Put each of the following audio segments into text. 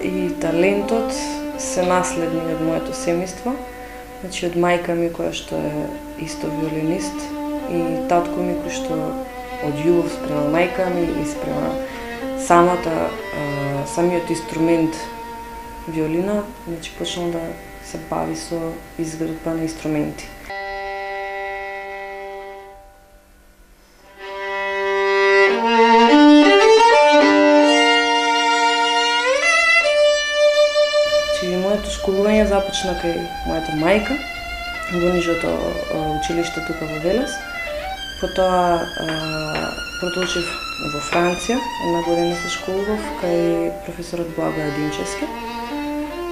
и талентот се наследни од моето семејство. Значи, од мајка ми која што е исто виолинист и татко ми кој што од љубов спрема мајка ми и спрема самиот инструмент виолина, значи почнал да се бави со изградба на инструменти. Моето школување започна кај мојата мајка во нижото училиште тука во Велес. Потоа продолжив во Франција, една година се школував кај професорот Благоја Димчевски.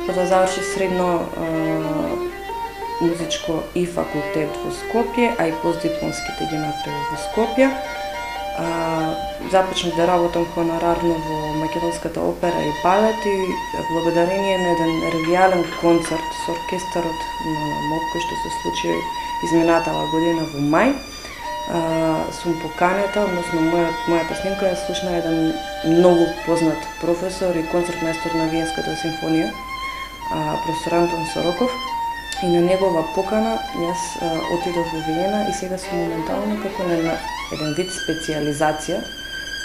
Потоа завршив средно музичко и факултет во Скопје, а и постдипломските ги направив во Скопје. Започнав да работам хонорарно во Македонската опера и балет и благодарение на еден ревијален концерт со оркестарот на МОК кој што се случи изминатава година во мај, сум поканета, односно мојата снимка ја слушна еден многу познат професор и концертмајстор на Виенската симфонија, професор Антон Сороков. И на негова покана јас отидов во Виена и сега сум моментално како на еден вид специјализација,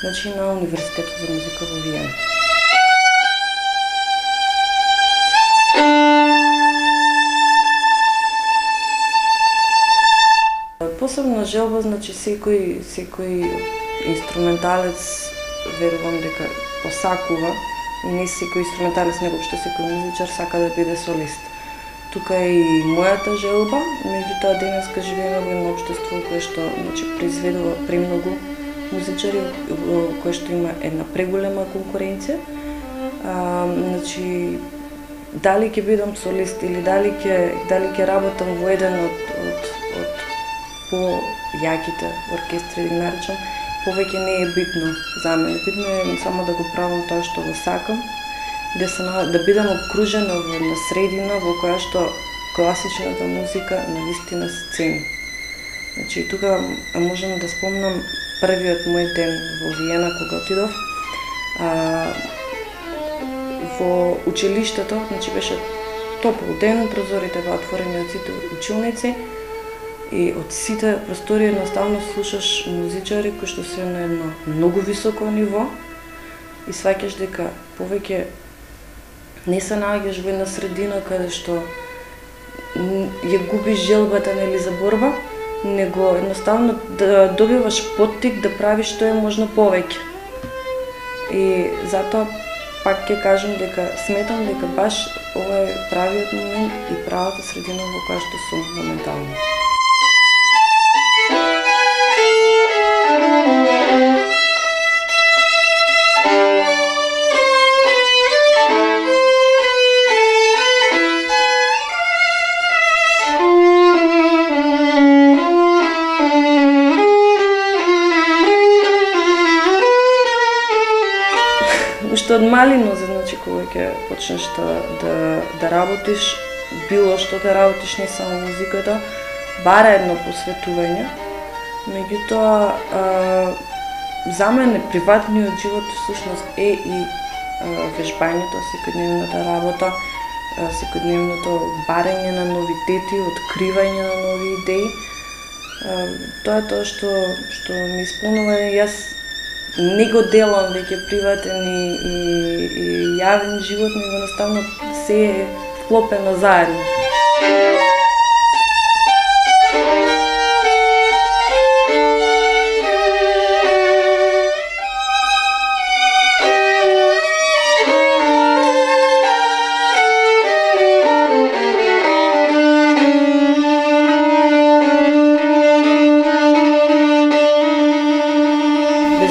значи на Универзитетот за музика во Виена. Посебна желба, значи секој инструменталец верувам дека посакува и не секој инструменталец, него што секој музичар сака да биде солист. Тука е и мојата желба, меѓутоа денеска живееме во едно општество кое што произведува премногу музичари, кое што има една преголема конкуренција. Значи, дали ќе бидам солист или дали ќе работам во еден од по-јаките оркестри, да наречам, повеќе не е битно за мене. Битно е само да го правам тоа што го сакам, да бидам обкружена во една средина во која што класичната музика навистина се цени. Значи, тука можам да спомнам првиот мој ден во Виена кога отидов. Во училиштето, значи беше топол ден, прозорите беа отворени од сите училници и од сите простори едноставно слушаш музичари кои што се на едно многу високо ниво и сваќаш дека повеќе не се наоѓаш во една средина каде што ја губиш желбата за борба, него едноставно да добиваш поттик да правиш што е можно повеќе. И затоа пак ќе кажам дека сметам дека баш ова е правиот момент и правата средина во која што сум моментално. Уште од мали нозе, значи кога ќе почнеш да работиш, било што да работиш, не само музиката, бара едно посветување. Меѓутоа, за мене приватниот живот всушност е и вежбањето, секојдневната работа, секојдневното барање на новитети, откривање на нови идеи. Тоа е тоа што ми исполнува. Јас не го делам веќе приватен и јавен живот, него едноставно се е вклопено заедно.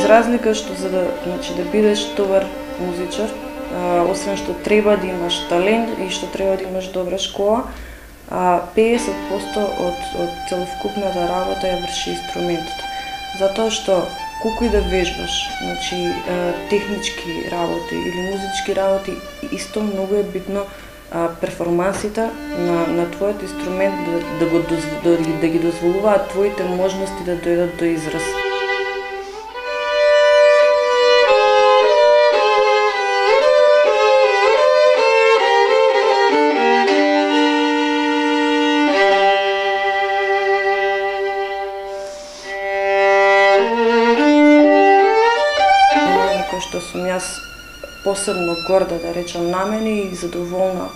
Разлика што за да бидеш добар музичар, освен што треба да имаш талент и што треба да имаш добра школа, 50% од целокупната работа ја врши инструментот. Затоа што колку и да вежбаш, значи технички работи или музички работи, исто многу е битно перформансите на твојот инструмент да ги дозволуваат твоите можности да дојдат до израз. јас посебно горда, да речам, на мене и задоволна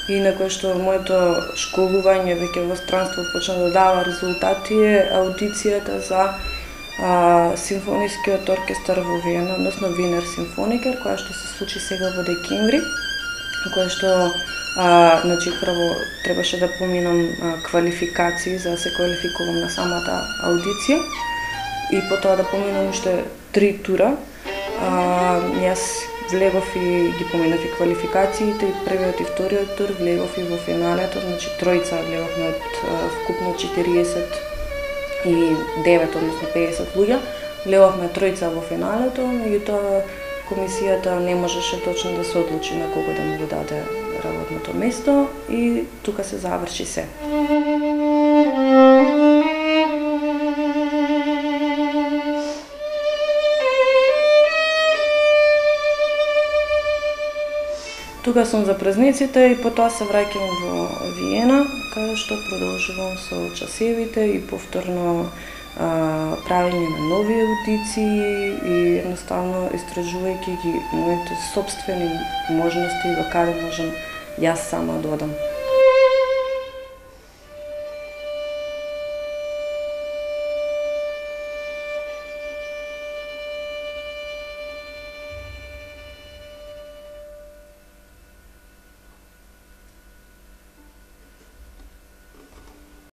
и некој што моето школување веќе во странство почна да дава резултати е аудицијата за симфонискиот оркестар во Виена, односно Винер Симфоникер, која што се случи сега во декември, која што значи прво требаше да поминам квалификации за да се квалификувам на самата аудиција и потоа да поминам уште 3 тура. Јас влегов и ги поминав и квалификациите, и првиот и вториот тур, влегов и во финалето, значи тројца влеговме од вкупно 49, односно 50 луѓе. Влеговме тројца во финалето, меѓутоа комисијата не можеше точно да се одлучи на кого да му го даде работното место и тука се заврши се. Тука сум за празниците и потоа се враќам во Виена, каде што продолжувам со часевите и повторно правење на нови аудиции и едноставно истражувајќи ги моите сопствени можности до каде можам јас сама да одам.